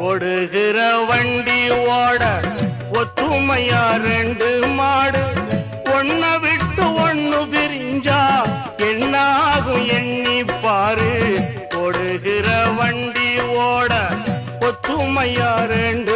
ஓடுகிற வண்டி ஓட ஒத்துமையா ரெண்டு மாடு ஒன்ன விட்டு ஒண்ணு பிரிஞ்சா என்னாகும் எண்ணி பாரு. ஓடுகிற வண்டி ஓட ஒத்துமையா ரெண்டு